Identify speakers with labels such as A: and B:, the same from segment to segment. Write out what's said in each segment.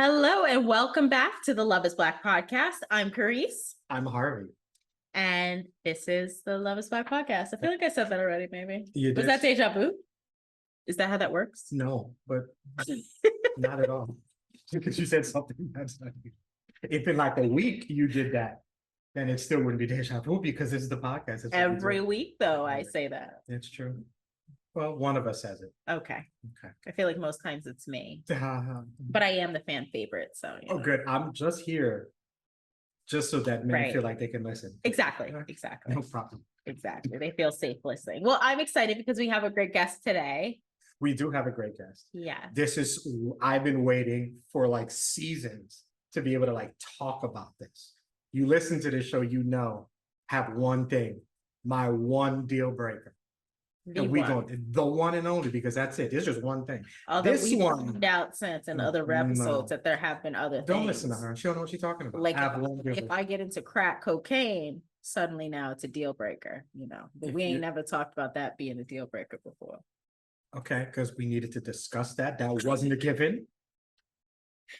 A: Hello and welcome back to the Love is Black podcast. I'm Carice.
B: I'm Harvey.
A: And this is the Love is Black podcast. I feel like I said that already, maybe.
B: You
A: Was
B: did.
A: that deja vu? Is that how that works?
B: No, but not at all. Because you said something that's not you. If in like a week you did that, then it still wouldn't be deja vu because it's the podcast. It's
A: Every week, though, I say that.
B: It's true. Well, one of us says it.
A: Okay.
B: Okay.
A: I feel like most times it's me.
B: But
A: But I am the fan favorite, so.
B: Oh, good. I'm just here just so that men feel like they can listen.
A: Exactly.
B: No problem.
A: Exactly. They feel safe listening. Well, I'm excited because we have a great guest today.
B: We do have a great guest.
A: Yeah.
B: I've been waiting for like seasons to be able to like talk about this. You listen to this show, have one thing, my one deal breaker. The one and only, because that's it. There's just one thing.
A: Although we've found out since in other episodes that there have been other things.
B: Don't listen to her. She don't know what she's talking about.
A: Like if I get into crack cocaine, suddenly now it's a deal breaker, But we ain't never talked about that being a deal breaker before.
B: Okay, because we needed to discuss that. That wasn't a given.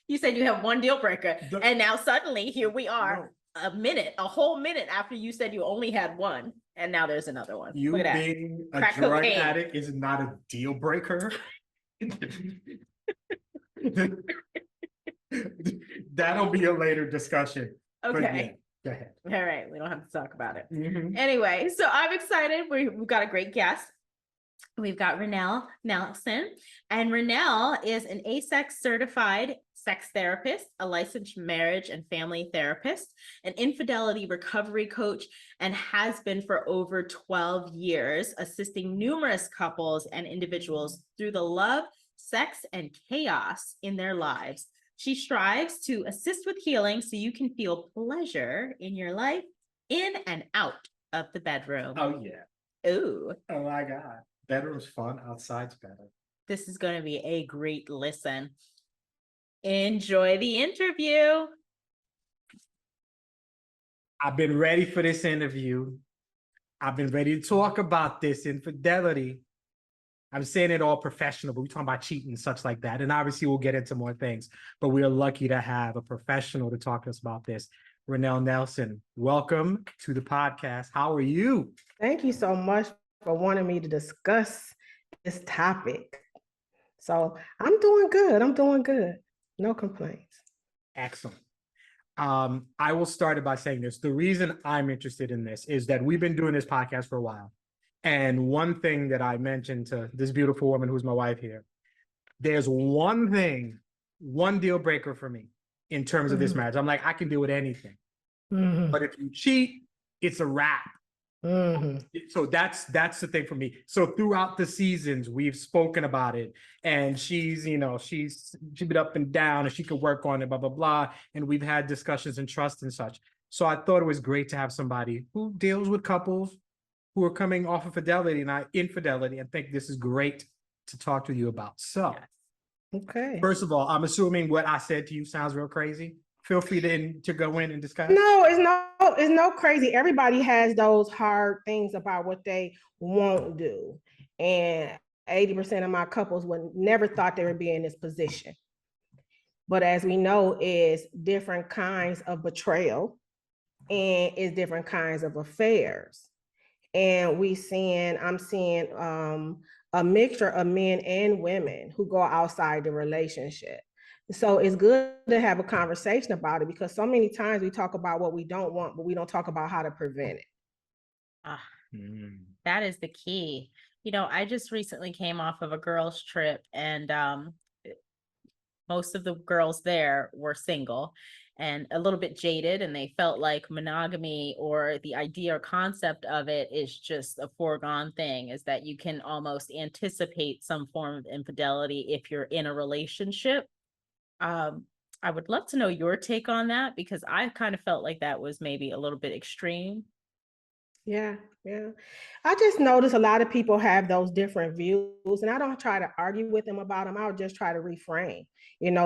A: You said you have one deal breaker, and now suddenly here we are. A whole minute after you said you only had one, and now there's another one.
B: You being a drug addict is not a deal breaker. That'll be a later discussion.
A: Okay.
B: Go ahead.
A: All right. We don't have to talk about it.
B: Mm-hmm.
A: Anyway, so I'm excited. We've got a great guest. We've got Renelle Nelson, and Renelle is an ASSECT certified sex therapist, a licensed marriage and family therapist, an infidelity recovery coach, and has been for over 12 years, assisting numerous couples and individuals through the love, sex, and chaos in their lives. She strives to assist with healing so you can feel pleasure in your life, in and out of the bedroom.
B: Oh, yeah.
A: Ooh.
B: Oh, my God. Bedroom's fun, outside's better.
A: This is going to be a great listen. Enjoy the interview.
B: I've been ready for this interview. I've been ready to talk about this infidelity. I'm saying it all professional, but we're talking about cheating and such like that. And obviously we'll get into more things, but we are lucky to have a professional to talk to us about this. Renelle Nelson, welcome to the podcast. How are you?
C: Thank you so much for wanting me to discuss this topic. So I'm doing good. No complaints.
B: Excellent. I will start it by saying this. The reason I'm interested in this is that we've been doing this podcast for a while. And one thing that I mentioned to this beautiful woman who's my wife here, there's one deal breaker for me in terms of this marriage. I'm like, I can deal with anything. But if you cheat, it's a wrap. So that's the thing for me. So throughout the seasons, we've spoken about it, and she's been up and down, and she could work on it, blah, blah, blah. And we've had discussions and trust and such. So I thought it was great to have somebody who deals with couples who are coming off of fidelity, not infidelity, and think this is great to talk to you about. So,
C: okay.
B: First of all, I'm assuming what I said to you sounds real crazy. Feel free to go in and discuss.
C: No, it's no crazy. Everybody has those hard things about what they won't do. And 80% of my couples would never thought they would be in this position. But as we know, is different kinds of betrayal and is different kinds of affairs. And I'm seeing a mixture of men and women who go outside the relationship. So it's good to have a conversation about it, because so many times we talk about what we don't want, but we don't talk about how to prevent it.
A: That is the key. I just recently came off of a girls' trip, and most of the girls there were single and a little bit jaded, and they felt like monogamy or the idea or concept of it is just a foregone thing, is that you can almost anticipate some form of infidelity if you're in a relationship. I would love to know your take on that, because I kind of felt like that was maybe a little bit extreme.
C: Yeah. I just notice a lot of people have those different views, and I don't try to argue with them about them. I'll just try to reframe,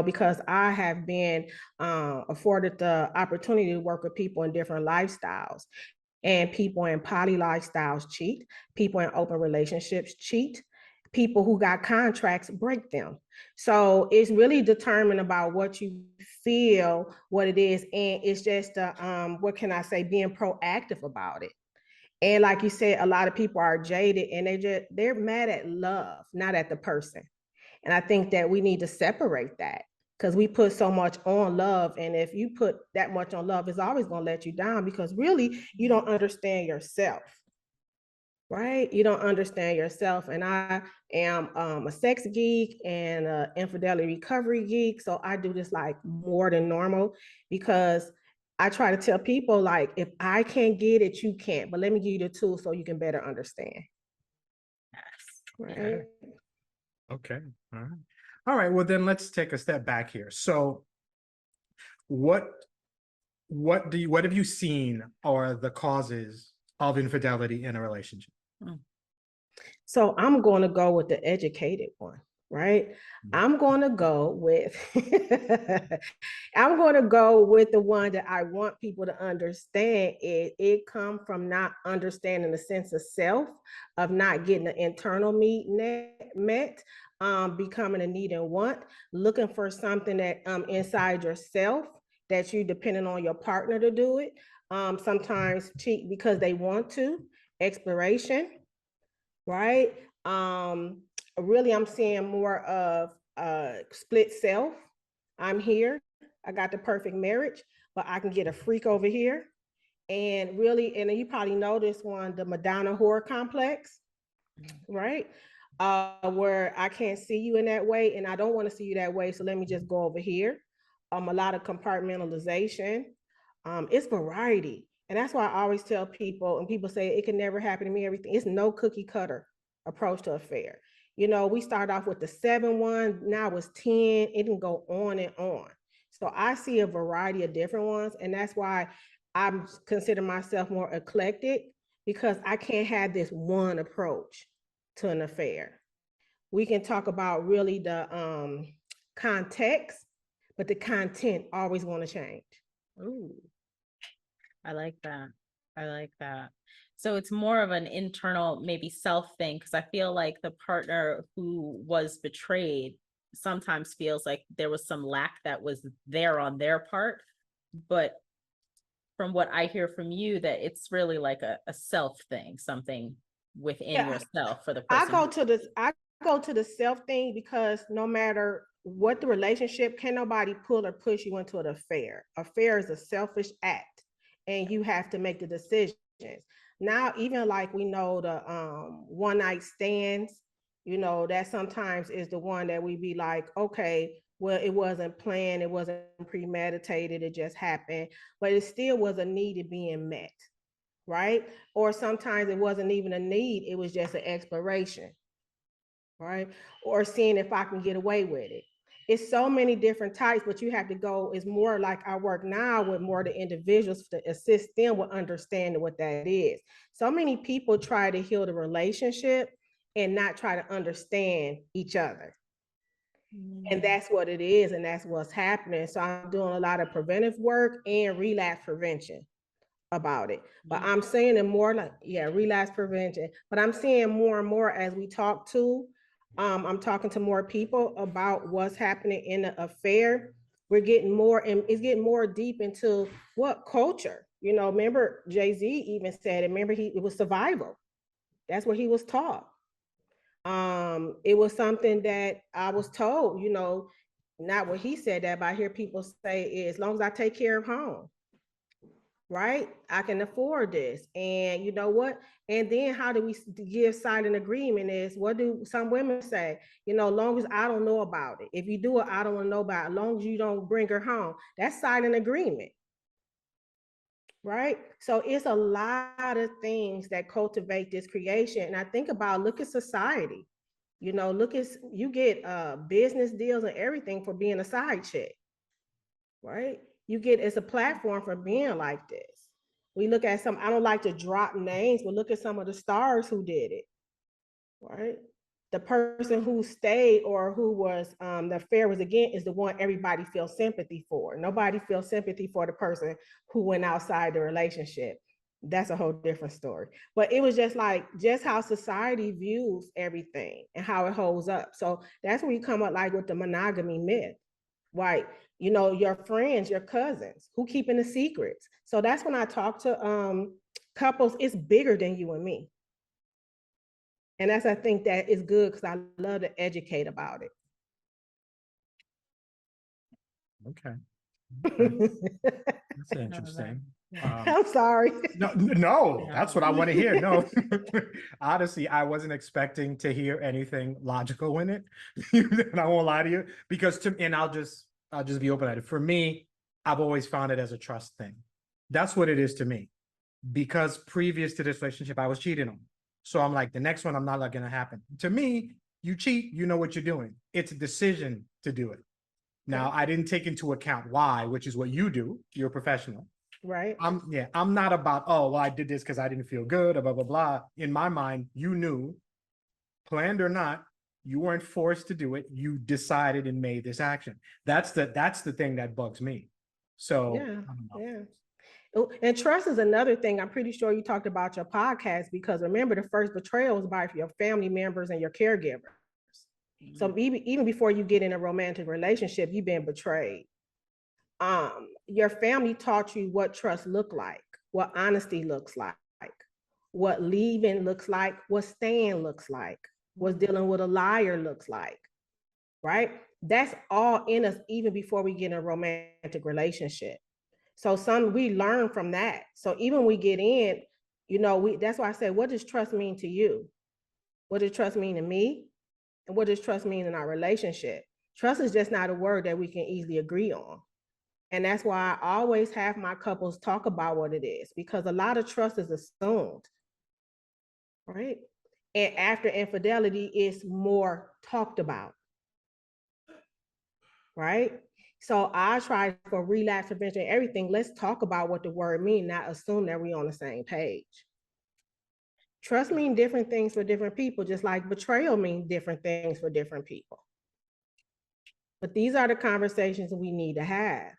C: because I have been afforded the opportunity to work with people in different lifestyles, and people in poly lifestyles cheat, people in open relationships cheat, people who got contracts break them. So it's really determined about what you feel, what it is, and it's just what can I say, being proactive about it. And like you said, a lot of people are jaded and they're mad at love, not at the person. And I think that we need to separate that, because we put so much on love. And if you put that much on love, it's always going to let you down, because really you don't understand yourself. Right? You don't understand yourself. And I am a sex geek and an infidelity recovery geek. So I do this like more than normal, because I try to tell people, like, if I can't get it, you can't. But let me give you the tools so you can better understand. Right.
B: Okay. Okay. All right. All right. Well, then let's take a step back here. So what have you seen are the causes of infidelity in a relationship?
C: So I'm going to go with the educated one, right? I'm going to go with I'm going to go with the one that I want people to understand. It comes from not understanding the sense of self, of not getting the internal need met, becoming a need and want, looking for something that inside yourself that you depending on your partner to do it. Sometimes cheat because they want to, exploration, right? Really, I'm seeing more of split self. I'm here, I got the perfect marriage, but I can get a freak over here. And really, and you probably know this one, the Madonna horror complex, right? Where I can't see you in that way, and I don't want to see you that way, so let me just go over here. A lot of compartmentalization. It's variety. And that's why I always tell people, and people say it can never happen to me, everything. It's no cookie cutter approach to affair. You know, we start off with the 7-1, now it's 10, it can go on and on. So I see a variety of different ones, and that's why I consider myself more eclectic, because I can't have this one approach to an affair. We can talk about really the context, but the content always want to change.
A: Ooh, I like that. I like that. So it's more of an internal, maybe self thing, because I feel like the partner who was betrayed sometimes feels like there was some lack that was there on their part. But from what I hear from you, that it's really like a self thing, something within yourself for the person.
C: I go to the self thing, because no matter what the relationship, can nobody pull or push you into an affair. Affair is a selfish act, and you have to make the decisions. Now, even like we know the one night stands, you know, that sometimes is the one that we be like, okay, well, it wasn't planned, it wasn't premeditated, it just happened, but it still was a need being met, right? Or sometimes it wasn't even a need, it was just an exploration, right? Or seeing if I can get away with it. It's so many different types, but you have to go, it's more like I work now with more the individuals to assist them with understanding what that is. So many people try to heal the relationship and not try to understand each other. And that's what it is, and that's what's happening. So I'm doing a lot of preventive work and relapse prevention about it. But I'm saying it more like, relapse prevention. But I'm seeing more and more as we talk to, I'm talking to more people about what's happening in the affair. We're getting more, and it's getting more deep into what culture. You know, remember Jay-Z even said it. Remember, it was survival. That's what he was taught. It was something that I was told, you know, not what he said that, but I hear people say, as long as I take care of home, right? I can afford this. And you know what? And then how do we give silent agreement is, what do some women say? You know, long as I don't know about it. If you do it, I don't want to know about it. As long as you don't bring her home, that's silent agreement. Right? So it's a lot of things that cultivate this creation. And I think about, look at society. You know, look at, you get business deals and everything for being a side chick, right? You get, it's a platform for being like this. We look at some, I don't like to drop names, but look at some of the stars who did it, right? The person who stayed or who was, the affair was again, is the one everybody feels sympathy for. Nobody feels sympathy for the person who went outside the relationship. that's a whole different story. But it was just like, just how society views everything and how it holds up. So that's when you come up like with the monogamy myth, right? You know, your friends, your cousins, who keeping the secrets. So that's when I talk to couples, it's bigger than you and me. And that's, I think that is good because I love to educate about it.
B: Okay.
C: Okay.
B: That's interesting.
C: I'm sorry.
B: No, that's what I want to hear. No, honestly, I wasn't expecting to hear anything logical in it. And I won't lie to you, because I'll just be open at it. For me, I've always found it as a trust thing. That's what it is to me. Because previous to this relationship, I was cheating on. So I'm like, the next one, I'm not going to happen. To me, you cheat, you know what you're doing. It's a decision to do it. Now, I didn't take into account why, which is what you do. You're a professional.
C: Right.
B: I'm not about, oh, well, I did this because I didn't feel good, or blah, blah, blah. In my mind, you knew, planned or not, you weren't forced to do it. You decided and made this action. That's the thing that bugs me. So
C: Yeah. Oh, and trust is another thing. I'm pretty sure you talked about your podcast, because remember, the first betrayal is by your family members and your caregivers. So even before you get in a romantic relationship, you've been betrayed. Your family taught you what trust looked like, what honesty looks like, what leaving looks like, what staying looks like, what dealing with a liar looks like, right? That's all in us even before we get in a romantic relationship. So we learn from that. So even when we get in, you know, that's why I say, what does trust mean to you? What does trust mean to me? And what does trust mean in our relationship? Trust is just not a word that we can easily agree on. And that's why I always have my couples talk about what it is, because a lot of trust is assumed, right? And after infidelity, it's more talked about, right? So I try for relapse prevention, everything. Let's talk about what the word means, not assume that we're on the same page. Trust means different things for different people, just like betrayal means different things for different people. But these are the conversations we need to have.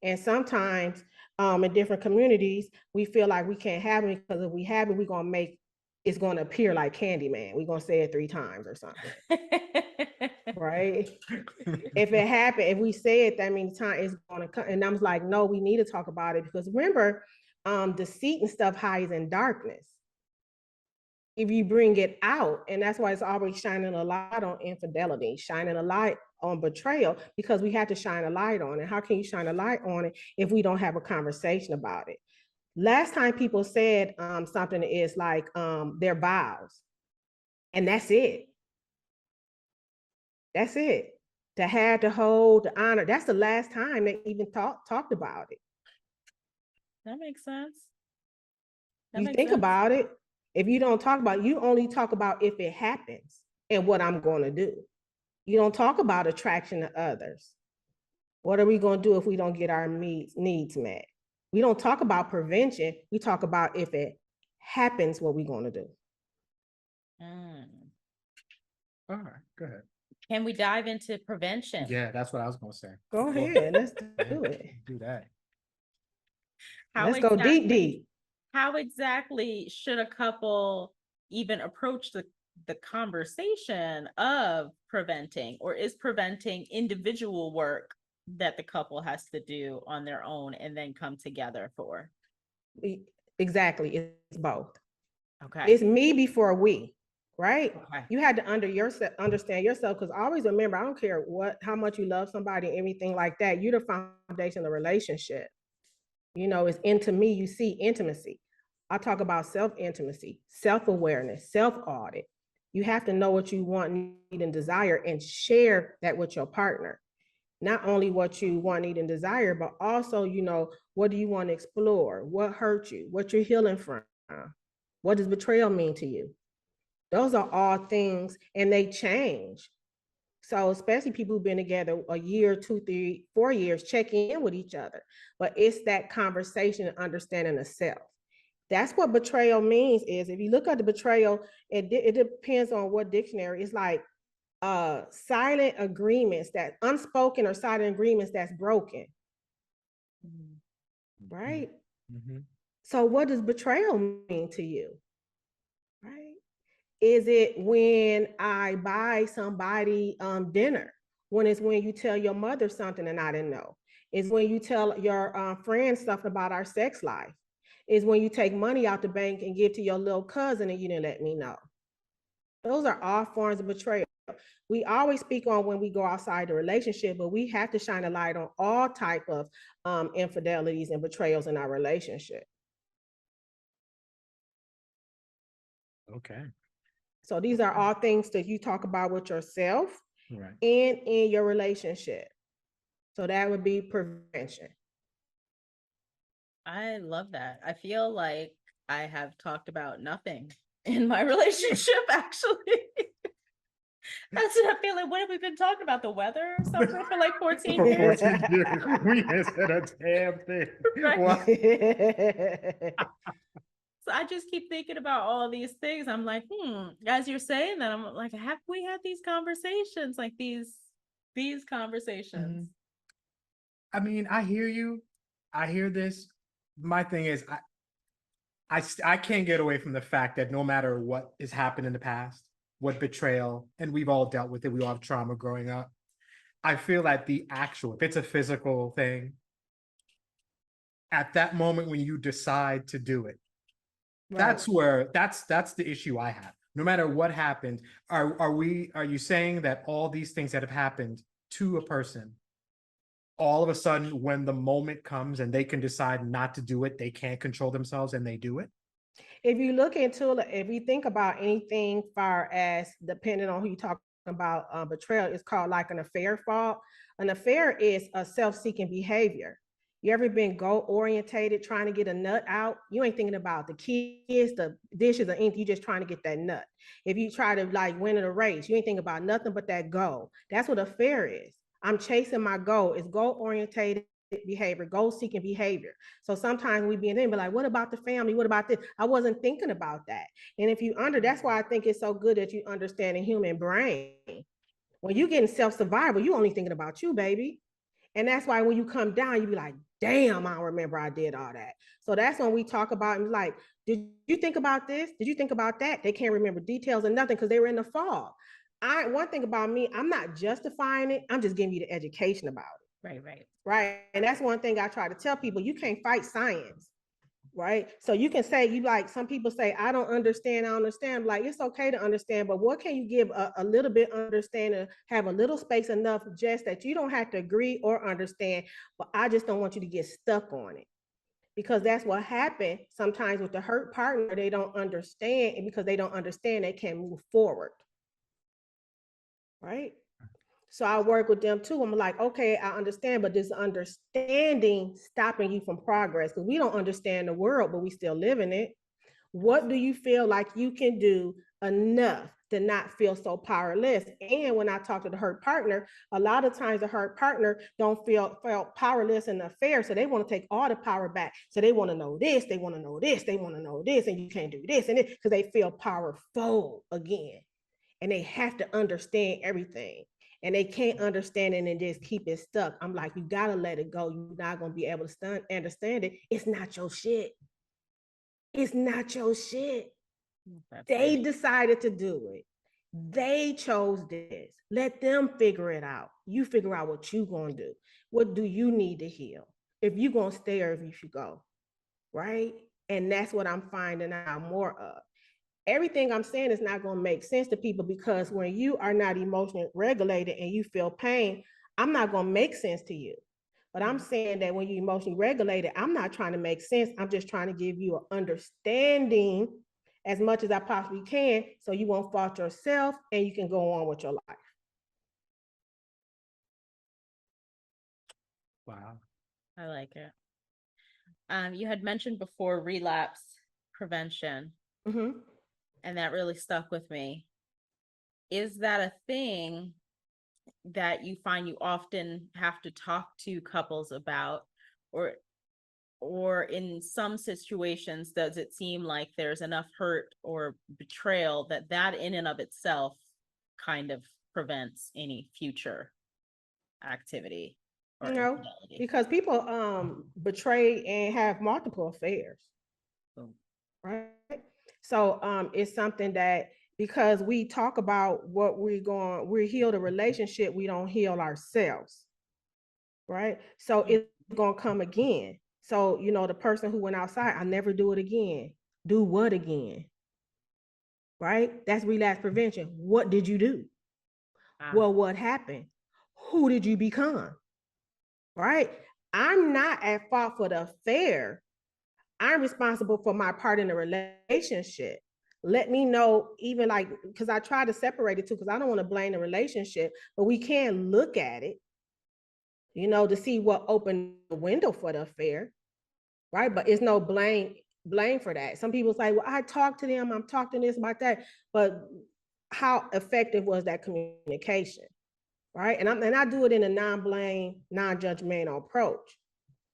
C: And sometimes in different communities, we feel like we can't have it, because if we have it, it's going to appear like Candyman. We're going to say it 3 times or something. Right? If it happened, if we say it that many times, it's going to come. And I was like, no, we need to talk about it, because remember, deceit and stuff hides in darkness. If you bring it out, and that's why it's always shining a light on infidelity, shining a light on betrayal, because we have to shine a light on it. How can you shine a light on it if we don't have a conversation about it? Last time people said something is like their vows, and that's it. That's it. To have, to hold, to honor. That's the last time they even talked about it.
A: That makes sense.
C: You think about it. If you don't talk about it, you only talk about if it happens and what I'm going to do. You don't talk about attraction to others. What are we going to do if we don't get our needs met? We don't talk about prevention. We talk about if it happens, what we're going to do.
B: All right, go ahead.
A: Can we dive into prevention?
B: Yeah, that's what I was going to say.
C: Go ahead. Let's do it.
B: Do that.
C: Let's go deep.
A: How exactly should a couple even approach the conversation of preventing, or is preventing individual work that the couple has to do on their own and then come together for?
C: Exactly. It's both.
A: Okay.
C: It's me before we, right?
A: Okay.
C: You had to understand yourself, because always remember, I don't care how much you love somebody, everything like that. You're the foundation of the relationship. You know, it's into me, you see intimacy. I talk about self-intimacy, self-awareness, self-audit. You have to know what you want, need, and desire, and share that with your partner. Not only what you want, need, and desire, but also, you know, what do you want to explore? What hurt you? What you're healing from? What does betrayal mean to you? Those are all things, and they change. So especially people who've been together a year, 2, 3, 4 years, checking in with each other. But it's that conversation and understanding of self. That's what betrayal means. Is if you look at the betrayal, it depends on what dictionary. It's like silent agreements, that unspoken or silent agreements that's broken. Right? So what does betrayal mean to you? Right? Is it when I buy somebody dinner? When it's when you tell your mother something and I didn't know? Is when you tell your friends stuff about our sex life? Is when you take money out the bank and give to your little cousin and you didn't let me know? Those are all forms of betrayal. We always speak on when we go outside the relationship, but we have to shine a light on all type of infidelities and betrayals in our relationship.
B: Okay.
C: So these are all things that you talk about with yourself
B: Right.
C: and in your relationship. So that would be prevention.
A: I love that. I feel like I have talked about nothing in my relationship, actually. That's what I feel like. What have we been talking about? The weather or something for like 14
B: For
A: years?
B: 14 years, we ain't said a damn thing.
A: Right.
B: Well,
A: So I just keep thinking about all these things. I'm like, as you're saying that, I'm like, have we had these conversations? Like these conversations.
B: I mean, I hear you. I hear this. My thing is, I can't get away from the fact that no matter what has happened in the past, what betrayal, and we've all dealt with it, we all have trauma growing up. I feel that the actual, if it's a physical thing, at that moment when you decide to do it, that's where that's the issue I have. No matter what happened, are you saying that all these things that have happened to a person, all of a sudden when the moment comes and they can decide not to do it, they can't control themselves and they do it?
C: If you look into, if you think about anything far as depending on who you talk about, betrayal, it's called like an affair fault. An affair is a self-seeking behavior. You ever been goal orientated trying to get a nut out? You ain't thinking about the kids, the dishes, or anything. You just trying to get that nut. If you try to like win in a race, you ain't thinking about nothing but that goal. That's what affair is. I'm chasing my goal. It's goal orientated behavior, goal seeking behavior. So sometimes we be in there and be like, what about the family? What about this? I wasn't thinking about that. And if you that's why I think it's so good that you understand the human brain. When you get in self-survival, you only thinking about you, baby. And that's why when you come down, you be like, damn, I don't remember I did all that. So that's when we talk about and like, did you think about this? Did you think about that? They can't remember details or nothing because they were in the fog. One thing about me, I'm not justifying it. I'm just giving you the education about it. Right. And that's one thing I try to tell people. You can't fight science. Right. So you can say, you like, some people say, I don't understand. Like, it's okay to understand, but what can you give a little bit understanding, have a little space enough just that you don't have to agree or understand, but I just don't want you to get stuck on it. Because that's what happened sometimes with the hurt partner. They don't understand, and because they don't understand, they can't move forward. Right. So I work with them too. I'm like, okay, I understand, but this understanding stopping you from progress because we don't understand the world, but we still live in it. What do you feel like you can do enough to not feel so powerless? And when I talk to the hurt partner, a lot of times the hurt partner don't feel powerless in the affair, so they want to take all the power back. So they want to know this, they want to know this, they want to know this, and you can't do this and it because they feel powerful again, and they have to understand everything. And they can't understand it and just keep it stuck. I'm like, you gotta let it go. You're not gonna be able to understand it. It's not your shit. It's not your shit. They decided to do it. They chose this. Let them figure it out. You figure out what you're gonna do. What do you need to heal? If you're gonna stay or if you should go, right? And that's what I'm finding out more of. Everything I'm saying is not going to make sense to people because when you are not emotionally regulated and you feel pain, I'm not going to make sense to you. But I'm saying that when you're emotionally regulated, I'm not trying to make sense. I'm just trying to give you an understanding as much as I possibly can so you won't fault yourself and you can go on with your life.
B: Wow.
A: I like it. You had mentioned before relapse prevention.
C: Mm-hmm.
A: And that really stuck with me. Is that a thing that you find you often have to talk to couples about, or in some situations, does it seem like there's enough hurt or betrayal that in and of itself kind of prevents any future activity or
C: No,
A: infidelity?
C: because people betray and have multiple affairs. right? So it's something that, because we talk about what we heal the relationship, we don't heal ourselves, right? So it's gonna come again. So, you know, the person who went outside, I never do it again. Do what again? Right? That's relapse prevention. What did you do? Well, what happened? Who did you become? Right? I'm not at fault for the affair. I'm responsible for my part in the relationship. Let me know, even like, because I try to separate it too, because I don't want to blame the relationship, but we can look at it, you know, to see what opened the window for the affair, right? But it's no blame for that. Some people say, well, I talked to them, I'm talking this about that, but how effective was that communication, right? And I do it in a non-blame, non-judgmental approach.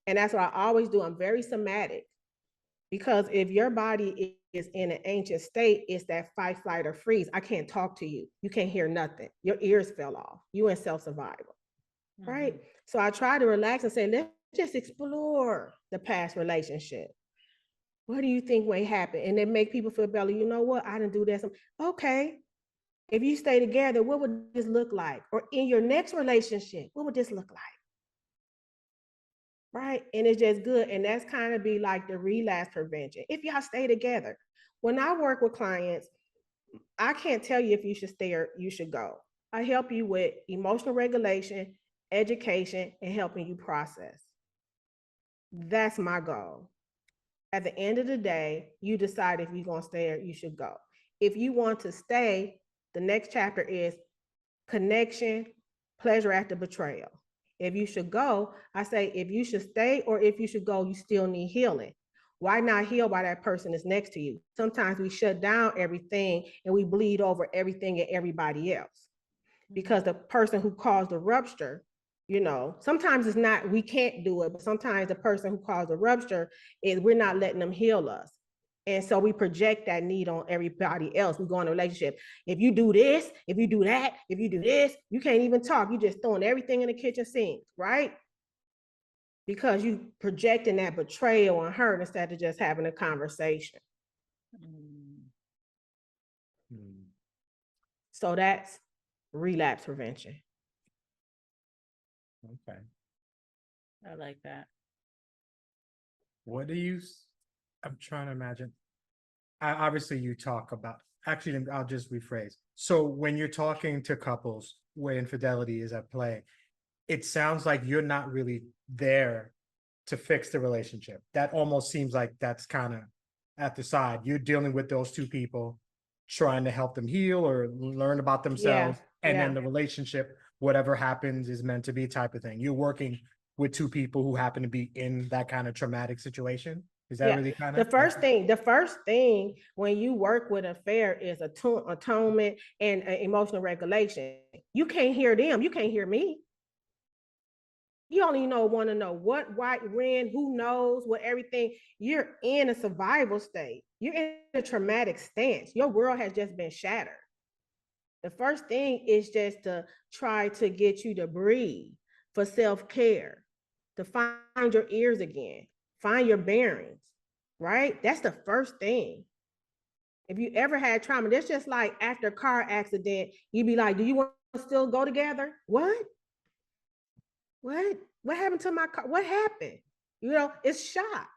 C: And that's what I always do. I'm very somatic, because if your body is in an anxious state, it's that fight, flight, or freeze. I can't talk to you. You can't hear nothing. Your ears fell off. You in self-survival, right? So I try to relax and say, let's just explore the past relationship. What do you think may happen? And then make people feel better. You know what? I didn't do this. Okay. If you stay together, what would this look like? Or in your next relationship, what would this look like? Right? And it's just good. And that's kind of be like the relapse prevention. If y'all stay together. When I work with clients, I can't tell you if you should stay or you should go. I help you with emotional regulation, education, and helping you process. That's my goal. At the end of the day, you decide if you're going to stay or you should go. If you want to stay, the next chapter is connection, pleasure after betrayal. If you should go, I say if you should stay or if you should go, you still need healing. Why not heal while that person is next to you? Sometimes we shut down everything and we bleed over everything and everybody else, because the person who caused the rupture, you know, sometimes it's not, we can't do it, but sometimes the person who caused the rupture is, we're not letting them heal us. And so we project that need on everybody else. We go in a relationship. If you do this, if you do that, if you do this, you can't even talk. You just throwing everything in the kitchen sink, right? Because you projecting that betrayal and hurt instead of just having a conversation. So that's relapse prevention.
B: Okay.
A: I like that.
B: What do you, I'm trying to imagine. Obviously you talk about, actually, I'll just rephrase. So when you're talking to couples where infidelity is at play, it sounds like you're not really there to fix the relationship. That almost seems like that's kind of at the side. You're dealing with those two people, trying to help them heal or learn about themselves. And then the relationship, whatever happens is meant to be type of thing. You're working with two people who happen to be in that kind of traumatic situation. Is that really kind of
C: the first thing when you work with an affair is atonement and emotional regulation. You can't hear them. You can't hear me. You only want to know what, why, when, who knows, what, everything. You're in a survival state. You're in a traumatic stance. Your world has just been shattered. The first thing is just to try to get you to breathe, for self-care, to find your ears again, find your bearings, right? That's the first thing. If you ever had trauma, that's just like after a car accident, you'd be like, do you want to still go together? What happened to my car? What happened? You know, it's shock.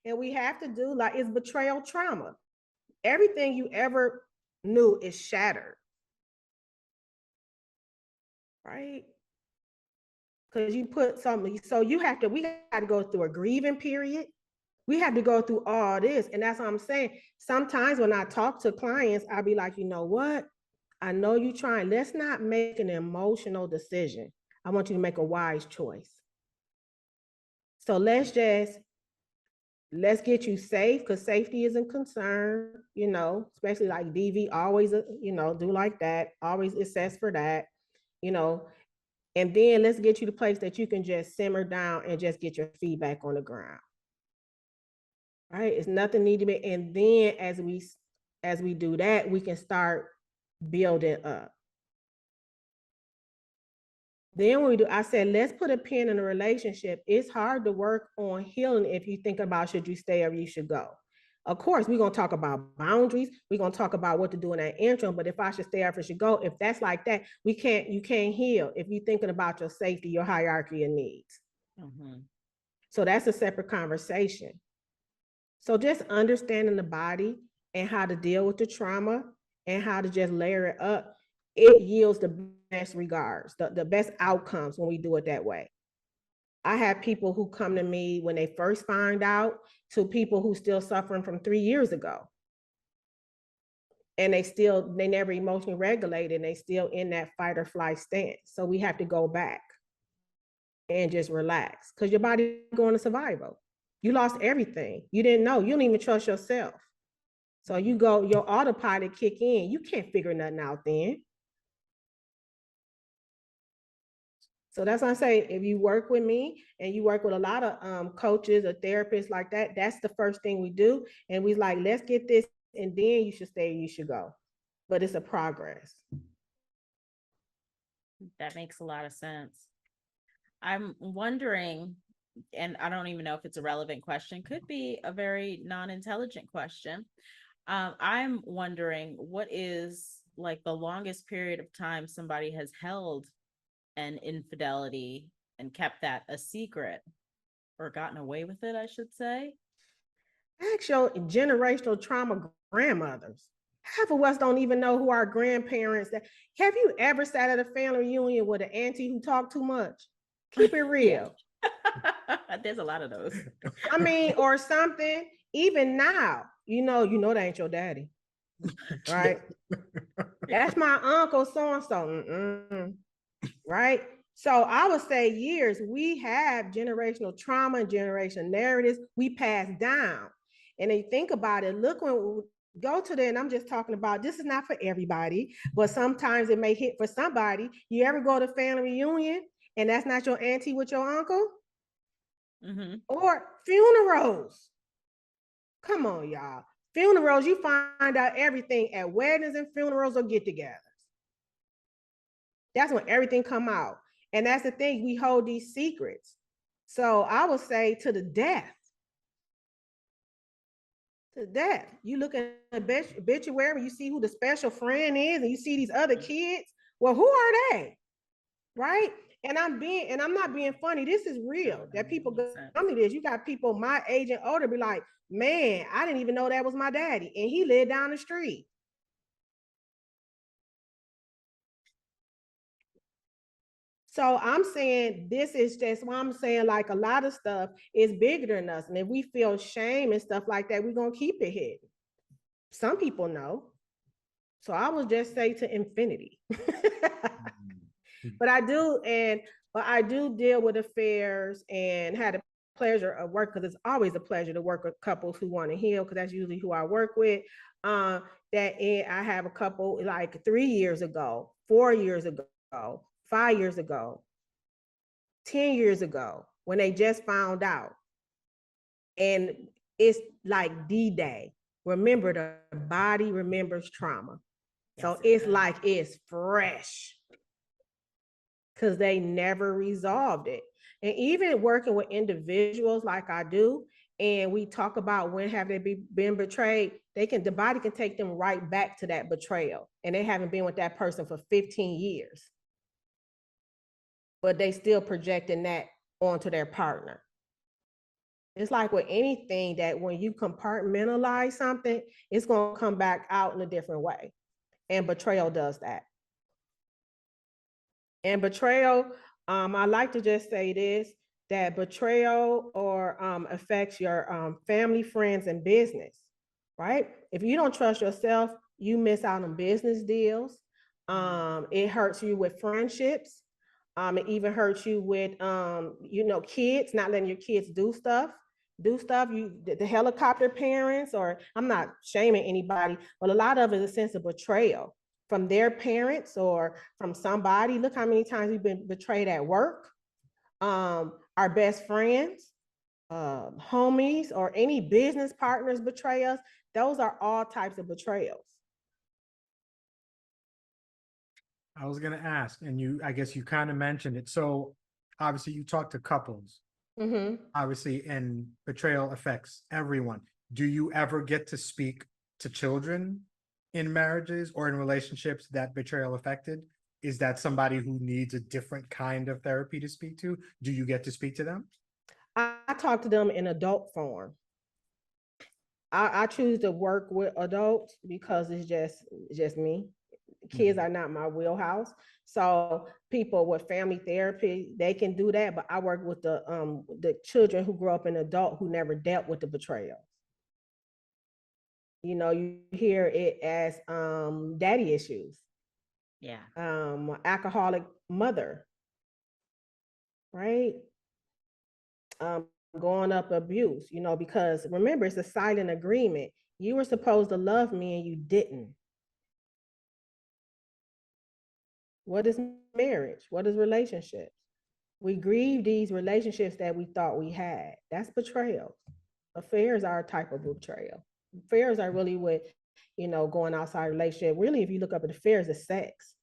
C: And we have to do, like, it's betrayal trauma. Everything you ever knew is shattered. Right? Because you put something, so we got to go through a grieving period. We have to go through all this. And that's what I'm saying. Sometimes when I talk to clients, I'll be like, you know what? I know you're trying. Let's not make an emotional decision. I want you to make a wise choice. So let's get you safe, because safety isn't concerned, you know, especially like DV, always, you know, do like that, always assess for that, you know, and then let's get you to the place that you can just simmer down and just get your feedback on the ground. Right? It's nothing need to be. And then as we do that, we can start building up. Then when we do, I said, let's put a pin in a relationship. It's hard to work on healing if you think about should you stay or you should go. Of course, we're gonna talk about boundaries. We're gonna talk about what to do in that interim. But if I should stay or if I should go, if that's like that, you can't heal if you're thinking about your safety, your hierarchy of needs.
A: Mhm.
C: So that's a separate conversation. So just understanding the body and how to deal with the trauma and how to just layer it up, it yields the best regards, the best outcomes when we do it that way. I have people who come to me when they first find out to people who still suffering from 3 years ago. And they never emotionally regulated and they still in that fight or flight stance. So we have to go back and just relax because your body going to survival. You lost everything. You didn't know. You don't even trust yourself. So you go, your autopilot kick in. You can't figure nothing out then. So that's what I'm saying. If you work with me and you work with a lot of coaches or therapists like that, that's the first thing we do. And we like, let's get this, and then you should stay, you should go. But it's a progress.
A: That makes a lot of sense. I'm wondering, and I don't even know if it's a relevant question, could be a very non-intelligent question. I'm wondering what is like the longest period of time somebody has held an infidelity and kept that a secret or gotten away with it, I should say.
C: Actual generational trauma grandmothers. Half of us don't even know who our grandparents are. Have you ever sat at a family reunion with an auntie who talked too much? Keep it real.
A: There's a lot of those.
C: I mean, or something, even now, you know that ain't your daddy. Right? That's my uncle so-and-so. Right? So I would say years, we have generational trauma and generational narratives we pass down. And then you think about it, look when go to there, and I'm just talking about this is not for everybody, but sometimes it may hit for somebody. You ever go to family reunion and that's not your auntie with your uncle?
A: Mm-hmm.
C: Or funerals. Come on, y'all. Funerals, you find out everything at weddings and funerals or get-togethers. That's when everything come out. And that's the thing, we hold these secrets. So I would say to the death. To death. You look at a obituary, you see who the special friend is, and you see these other kids. Well, who are they? Right? And I'm not being funny. This is real. That people go me this. You got people my age and older be like, man, I didn't even know that was my daddy. And he lived down the street. So I'm saying this is just why I'm saying like a lot of stuff is bigger than us. And if we feel shame and stuff like that, we're going to keep it hidden. Some people know. So I will just say to infinity. But I do deal with affairs and had a pleasure of work because it's always a pleasure to work with couples who want to heal because that's usually who I work with. I have a couple like 3 years ago, 4 years ago, 5 years ago, 10 years ago, when they just found out. And it's like D-Day. Remember, the body remembers trauma. So it's like it's fresh because they never resolved it. And even working with individuals like I do, and we talk about when have they been betrayed, the body can take them right back to that betrayal. And they haven't been with that person for 15 years. But they still projecting that onto their partner. It's like with anything that when you compartmentalize something, it's going to come back out in a different way. And betrayal does that. And betrayal, I like to just say this, that betrayal or affects your family, friends, and business, right? If you don't trust yourself, you miss out on business deals. It hurts you with friendships. It even hurts you with, kids, not letting your kids do stuff, the helicopter parents, or I'm not shaming anybody, but a lot of it is a sense of betrayal from their parents or from somebody. Look how many times we've been betrayed at work, our best friends, homies, or any business partners betray us. Those are all types of betrayals.
B: I was going to ask, and I guess you kind of mentioned it. So obviously you talk to couples, obviously, and betrayal affects everyone. do you ever get to speak to children in marriages or in relationships that betrayal affected? Is that somebody who needs a different kind of therapy to speak to? Do you get to speak to them?
C: I talk to them in adult form. I choose to work with adults because it's just me. Kids are not my wheelhouse. So people with family therapy, they can do that. But I work with the children who grew up in adult who never dealt with the betrayal. You know, you hear it as daddy issues,
A: Yeah.
C: alcoholic mother, right? Um, going up abuse, you know, because remember, it's a silent agreement. You were supposed to love me and you didn't. What is marriage? What is relationships? We grieve these relationships that we thought we had. That's betrayal. Affairs are a type of betrayal. Affairs are really what, you know, going outside relationship. Really, if you look up at affairs, it's sex.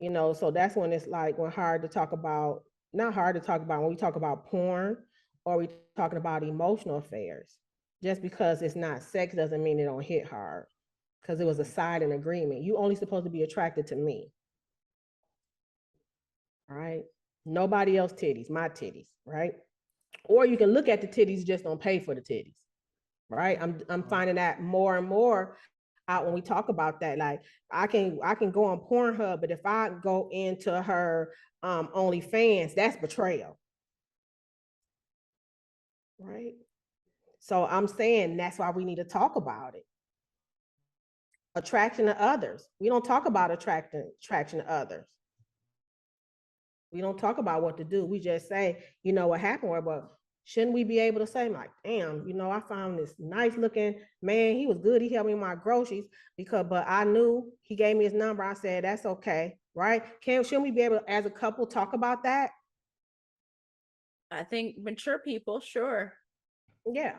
C: You know, so that's when it's like when hard to talk about, not hard to talk about when we talk about porn or we talking about emotional affairs. Just because it's not sex doesn't mean it don't hit hard. Because it was a silent agreement. You only supposed to be attracted to me. Right? Nobody else titties, my titties, right? Or you can look at the titties, just don't pay for the titties, right? I'm finding that more and more out when we talk about that. Like I can go on Pornhub, but if I go into her OnlyFans, that's betrayal, right? So I'm saying that's why we need to talk about it. Attraction to others. We don't talk about attraction to others. We don't talk about what to do. We just say, you know, what happened, but shouldn't we be able to say, like, damn, you know, I found this nice looking man. He was good. He helped me with my groceries but I knew he gave me his number. I said, that's okay. Right. Shouldn't we be able to, as a couple, talk about that?
A: I think mature people, sure.
C: Yeah.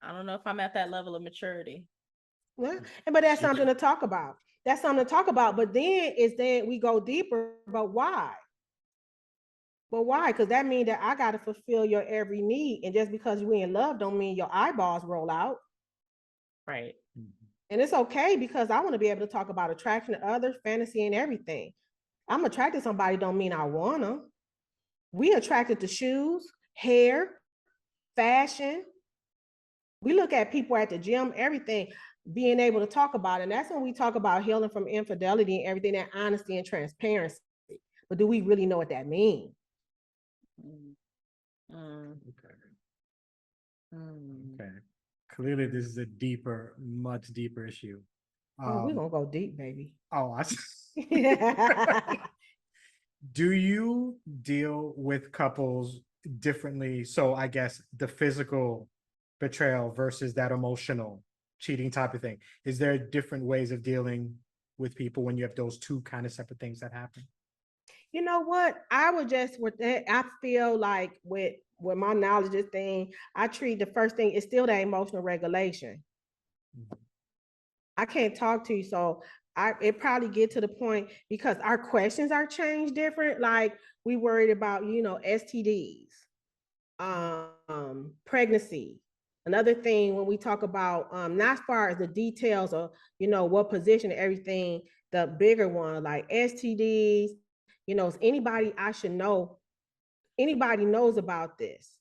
A: I don't know if I'm at that level of maturity.
C: Yeah. But that's something to talk about. That's something to talk about. But then we go deeper, but why? But why? Because that means that I got to fulfill your every need. And just because we in love don't mean your eyeballs roll out.
A: Right.
C: And it's okay because I want to be able to talk about attraction to others, fantasy, and everything. I'm attracted to somebody don't mean I want them. We attracted to shoes, hair, fashion. We look at people at the gym, everything, being able to talk about it. And that's when we talk about healing from infidelity and everything, that honesty and transparency. But do we really know what that means?
B: Okay.
A: Mm.
B: Okay. Clearly, this is a deeper, much deeper issue.
C: Oh, we're gonna go deep, baby.
B: Oh, do you deal with couples differently? So I guess the physical betrayal versus that emotional cheating type of thing. Is there different ways of dealing with people when you have those two kind of separate things that happen?
C: You know what? I would just with that, I feel like with my knowledge of thing, I treat the first thing is still that emotional regulation. I can't talk to you, so it probably get to the point because our questions are changed different. Like we worried about, you know, STDs, pregnancy. Another thing when we talk about not as far as the details of, you know, what position, everything, the bigger one like STDs, you know, is anybody I should know, anybody knows about this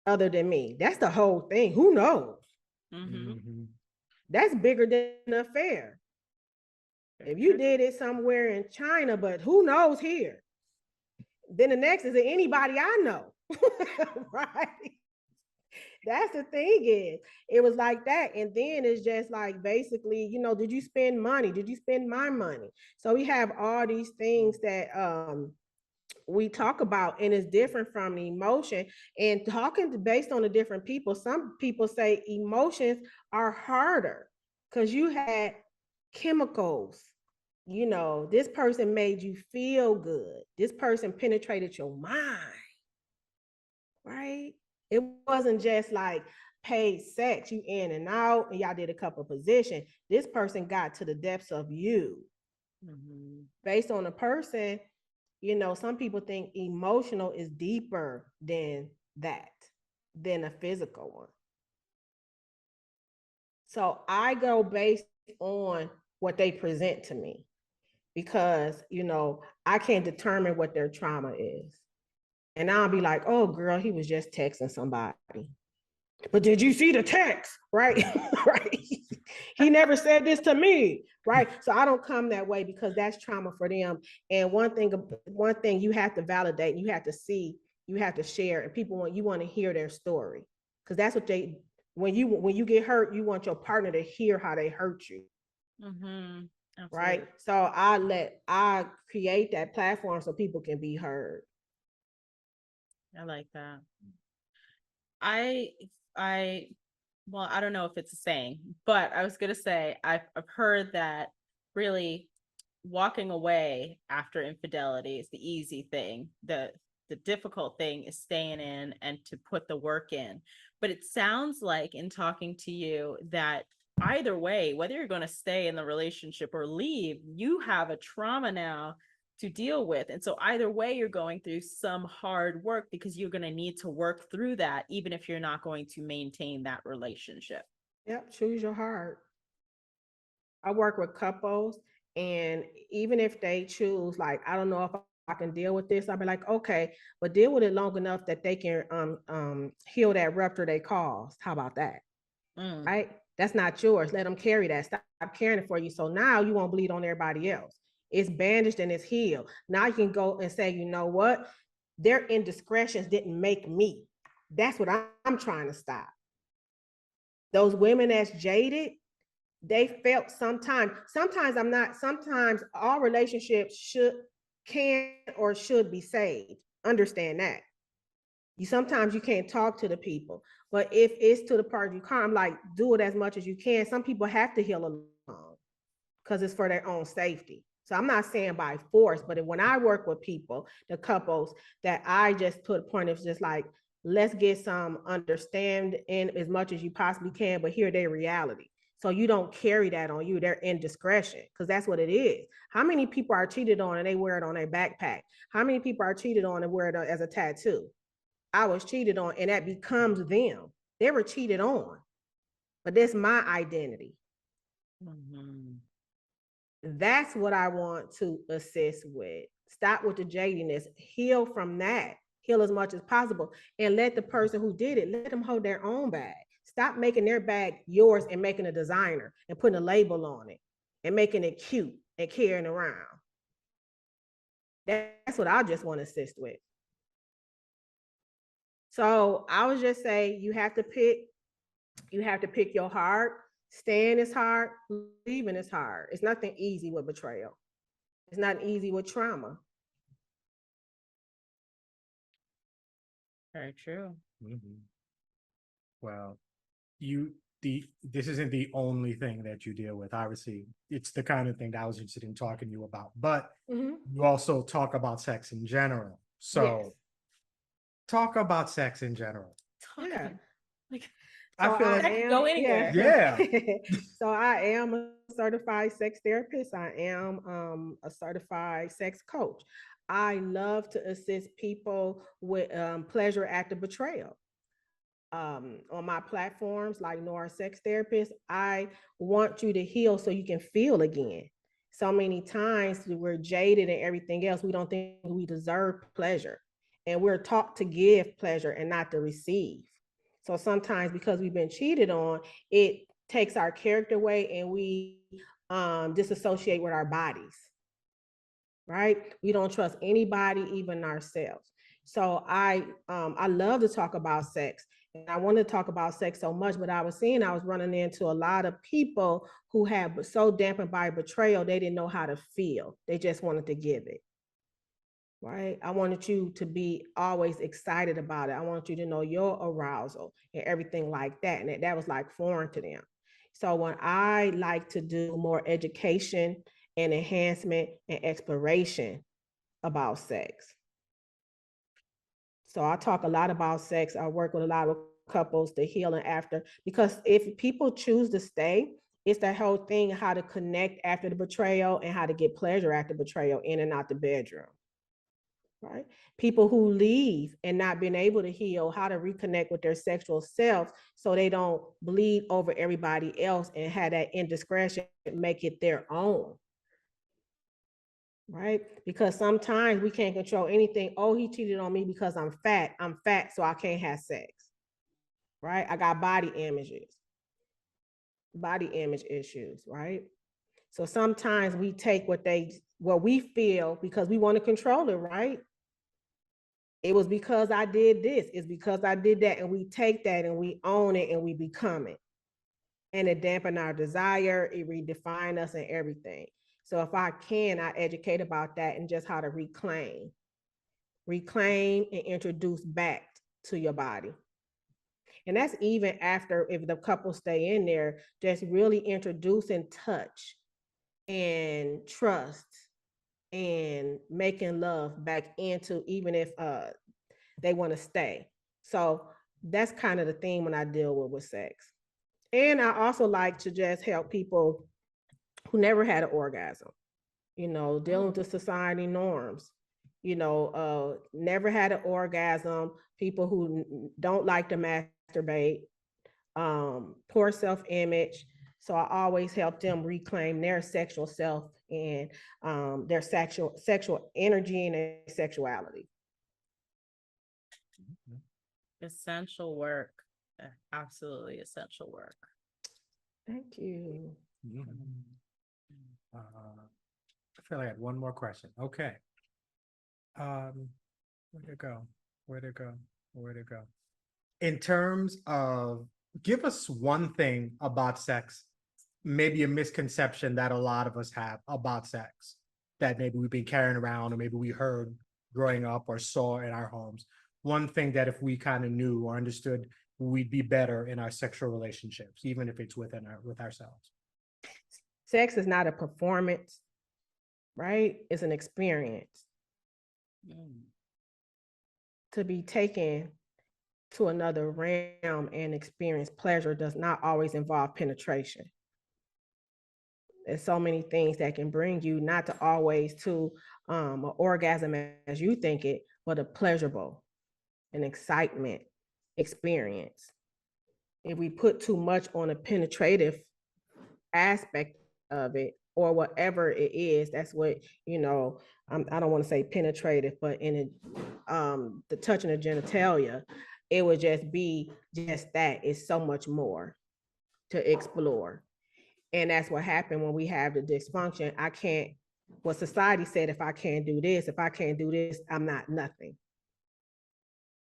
C: other than me. That's the whole thing. Who knows? That's bigger than an affair. If you did it somewhere in China, but who knows here? Then the next is anybody I know. Right? That's the thing is, it was like that. And then it's just like basically, you know, did you spend money? Did you spend my money? So we have all these things that we talk about, and it's different from the emotion. And talking based on the different people, some people say emotions are harder because you had chemicals. You know, this person made you feel good. This person penetrated your mind, right? It wasn't just like paid sex, you in and out, and y'all did a couple of positions. This person got to the depths of you. Based on the person, you know, some people think emotional is deeper than that, than a physical one. So I go based on what they present to me because, I can't determine what their trauma is. And I'll be like, oh, girl, he was just texting somebody. But did you see the text? Right? Right. He never said this to me. Right. So I don't come that way because that's trauma for them. And one thing you have to validate, you have to see, you have to share, and you want to hear their story. Because that's what when you get hurt, you want your partner to hear how they hurt you.
A: Mm-hmm.
C: Right. So I create that platform so people can be heard.
A: I like that. Well, I don't know if it's a saying, but I was gonna say I've heard that really walking away after infidelity is the easy thing. The difficult thing is staying in and to put the work in. But it sounds like in talking to you that either way, whether you're going to stay in the relationship or leave, you have a trauma now to deal with. And so either way, you're going through some hard work because you're going to need to work through that, even if you're not going to maintain that relationship.
C: Yep. Choose your heart. I work with couples, and even if they choose, like, I don't know if I can deal with this, I'll be like, okay, but deal with it long enough that they can heal that rupture they caused. How about that? Right? That's not yours. Let them carry that. Stop carrying it for you. So now you won't bleed on everybody else. It's bandaged and it's healed. Now you can go and say, you know what? Their indiscretions didn't make me. That's what I'm trying to stop. Those women that's jaded, they felt sometimes all relationships can or should be saved. Understand that. Sometimes you can't talk to the people, but if it's to the part you can't, like, do it as much as you can. Some people have to heal alone because it's for their own safety. So I'm not saying by force, but when I work with people, the couples, that I just put a point of just like, let's get some understand in as much as you possibly can, but hear their reality. So you don't carry that on you, their indiscretion, because that's what it is. How many people are cheated on and they wear it on their backpack? How many people are cheated on and wear it as a tattoo? I was cheated on, and that becomes them. They were cheated on, but that's my identity. Mm-hmm. That's what I want to assist with. Stop with the jadiness, heal from that, heal as much as possible, and let the person who did it, let them hold their own bag. Stop making their bag yours and making a designer and putting a label on it and making it cute and carrying around. That's what I just want to assist with. So I would just say you have to pick your heart. Staying is hard, leaving is hard. It's nothing easy with betrayal. It's not easy with trauma.
A: Very true.
B: Mm-hmm. Well, this isn't the only thing that you deal with. Obviously, it's the kind of thing that I was interested in talking to you about, but you also talk about sex in general. So talk about sex in general.
C: Yeah.
B: I feel like
A: go anywhere.
B: Yeah.
C: So I am a certified sex therapist. I am a certified sex coach. I love to assist people with pleasure after betrayal. On my platforms like Nora Sex Therapist, I want you to heal so you can feel again. So many times we're jaded and everything else. We don't think we deserve pleasure. And we're taught to give pleasure and not to receive. So sometimes because we've been cheated on, it takes our character away and we disassociate with our bodies. Right? We don't trust anybody, even ourselves. So I love to talk about sex. And I want to talk about sex so much, but I was running into a lot of people who have so dampened by betrayal, they didn't know how to feel. They just wanted to give it. Right? I wanted you to be always excited about it. I want you to know your arousal and everything like that. And that was like foreign to them. So when I like to do more education and enhancement and exploration about sex. So I talk a lot about sex. I work with a lot of couples to heal and after, because if people choose to stay, it's that whole thing, how to connect after the betrayal and how to get pleasure after betrayal in and out the bedroom. right? People who leave and not being able to heal, how to reconnect with their sexual self so they don't bleed over everybody else and have that indiscretion make it their own. Right? Because sometimes we can't control anything. Oh, he cheated on me because I'm fat. I'm fat, so I can't have sex. Right? I got body image issues, right? So sometimes we take what we feel because we want to control it, right? It was because I did this, it's because I did that, and we take that and we own it and we become it. And it dampen our desire, it redefine us and everything. So if I educate about that and just how to reclaim and introduce back to your body. And that's even after, if the couple stay in there, just really introducing touch and trust and making love back into, even if they want to stay. So that's kind of the theme when I deal with sex. And I also like to just help people who never had an orgasm, dealing with the society norms, never had an orgasm, people who don't like to masturbate, poor self-image. So I always help them reclaim their sexual self and their sexual energy and their sexuality.
A: Essential work. Absolutely essential work.
C: Thank you.
B: I feel like I had one more question. Okay. Where'd it go? In terms of, give us one thing about sex, maybe a misconception that a lot of us have about sex that maybe we've been carrying around, or maybe we heard growing up or saw in our homes. One thing that if we kind of knew or understood, we'd be better in our sexual relationships, even if it's with ourselves.
C: Sex is not a performance, right? It's an experience. To be taken to another realm and experience pleasure does not always involve penetration. There's so many things that can bring you not to always to an orgasm as you think it, but a pleasurable, an excitement experience. If we put too much on a penetrative aspect of it, or whatever it is, that's what, I don't want to say penetrative, but in the touching of genitalia, it would just be just that. It's so much more to explore. And that's what happened when we have the dysfunction. What society said, if I can't do this, I'm not nothing.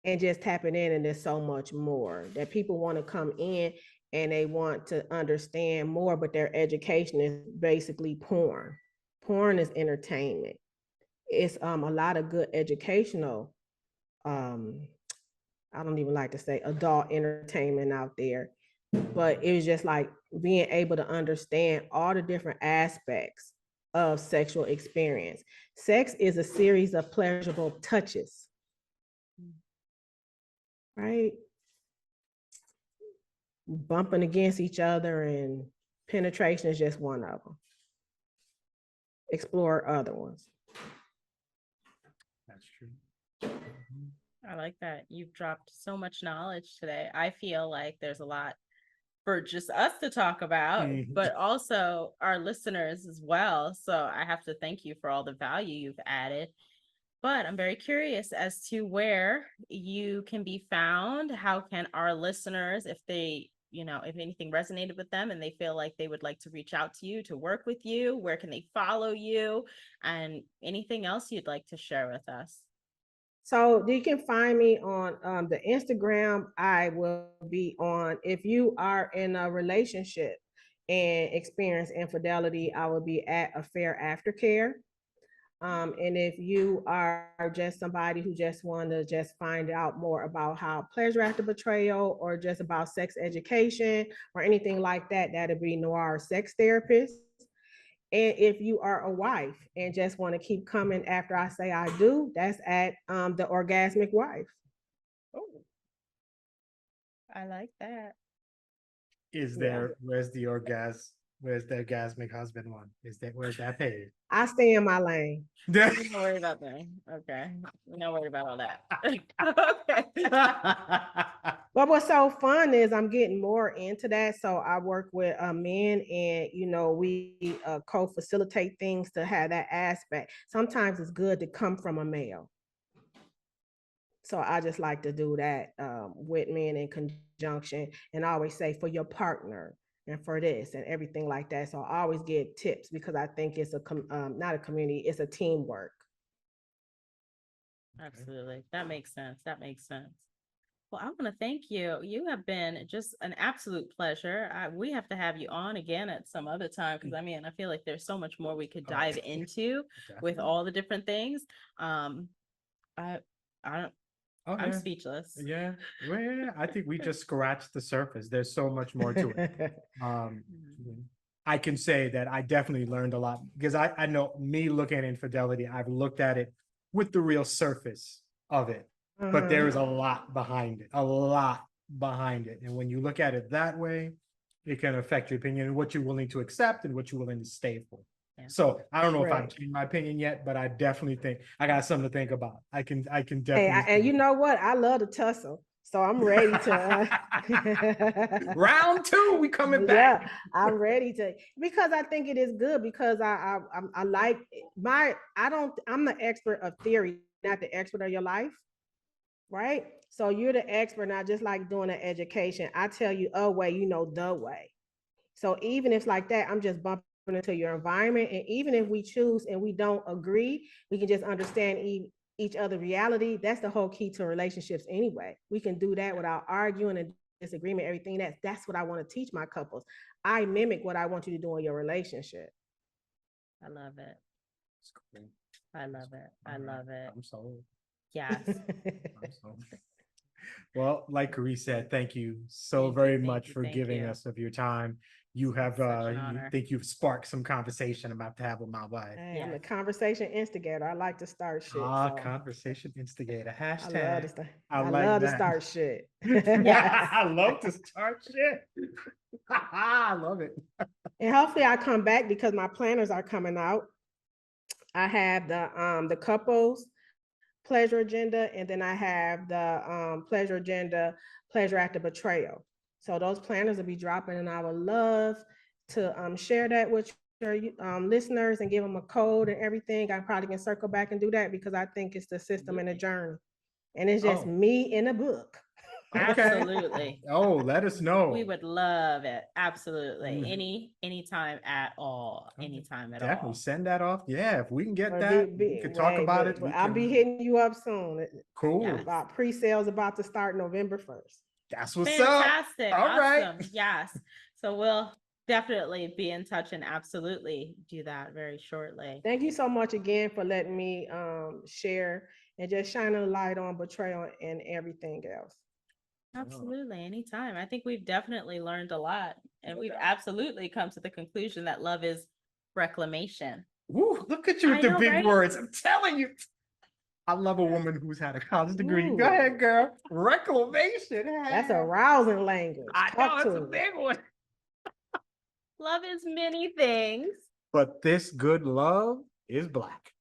C: And just tapping in, and there's so much more that people want to come in and they want to understand more, but their education is basically porn. Porn is entertainment. It's a lot of good educational, I don't even like to say adult entertainment out there, but it was just like being able to understand all the different aspects of sexual experience. Sex is a series of pleasurable touches, right? Bumping against each other, and penetration is just one of them. Explore other ones.
B: That's true.
A: I like that. You've dropped so much knowledge today. I feel like there's a lot for just us to talk about, but also our listeners as well. So I have to thank you for all the value you've added. But I'm very curious as to where you can be found. How can our listeners, if they, if anything resonated with them and they feel like they would like to reach out to you to work with you, where can they follow you, and anything else you'd like to share with us?
C: So you can find me on the Instagram. I will be on, if you are in a relationship and experience infidelity, I will be at Affair Aftercare. And if you are just somebody who just want to just find out more about how pleasure after betrayal, or just about sex education or anything like that, that'll be Noir Sex Therapist. And if you are a wife and just want to keep coming after I say I do, that's at the Orgasmic Wife.
A: Oh, I like that.
B: Where's the Orgasmic Where's the orgasmic husband one? Where's that page?
C: I stay in my lane.
A: We're not worried about that. Okay. We're not worried about all that. Okay.
C: But what's so fun is I'm getting more into that. So I work with men, and we co-facilitate things to have that aspect. Sometimes it's good to come from a male. So I just like to do that with men in conjunction, and I always say for your partner and for this and everything like that. So I always get tips because I think it's not a community, it's a teamwork.
A: Absolutely. That makes sense. That makes sense. Well, I want to thank you. You have been just an absolute pleasure. We have to have you on again at some other time because I feel like there's so much more we could dive into with all the different things. I'm speechless.
B: Yeah. Well, yeah, I think we just scratched the surface. There's so much more to it. I can say that I definitely learned a lot because I know me looking at infidelity, I've looked at it with the real surface of it, but there is a lot behind it, And when you look at it that way, it can affect your opinion and what you're willing to accept and what you're willing to stay for. Yeah. So I don't know if I've changed my opinion yet, but I definitely think I got something to think about. I can definitely.
C: And you know what? I love to tussle, so I'm ready to.
B: Round 2, we coming back.
C: Yeah, I'm ready to, because I think it is good because I like I'm the expert of theory, not the expert of your life, right? So you're the expert, not just like doing an education. I tell you a way, the way. So even if it's like that, I'm just bumping into your environment, and even if we choose and we don't agree, we can just understand each other reality. That's the whole key to relationships anyway. We can do that without arguing and disagreement, everything. That's what I want to teach my couples. I mimic what I want you to do in your relationship.
A: I love it. I love it. I love it.
B: I'm sold.
A: Yes.
B: I'm sold. Well, like Carrie said, thank you so very much for giving us of your time. You have, think you've sparked some conversation I'm about to have with my wife.
C: Hey, I'm a conversation instigator. I like to start shit.
B: Conversation instigator. Hashtag.
C: I love to start shit.
B: I love to start shit. I love it.
C: And hopefully I come back because my planners are coming out. I have the couples pleasure agenda, and then I have the pleasure agenda, pleasure after betrayal. So those planners will be dropping, and I would love to share that with your listeners and give them a code and everything. I probably can circle back and do that because I think it's the system and the journey, and it's just me in a book.
A: Absolutely.
B: Oh, let us know.
A: We would love it. Absolutely. Anytime at all. Anytime at all.
B: Definitely send that off. Yeah, if we can get that, we could talk about it.
C: I'll be hitting you up soon.
B: Cool.
A: Yes.
C: About pre-sales about to start November 1st.
B: That's what's
A: Fantastic.
B: up. All right.
A: Yes. So we'll definitely be in touch and absolutely do that very shortly.
C: Thank you so much again for letting me share and just shine a light on betrayal and everything else.
A: Absolutely. Anytime. I think we've definitely learned a lot, and we've absolutely come to the conclusion that love is reclamation.
B: Ooh, look at you with the big words. I'm telling you. I love a woman who's had a college degree. Go ahead, girl. Reclamation.
C: That's a rousing language.
B: I know, it's a big one.
A: Love is many things.
B: But this good love is Black.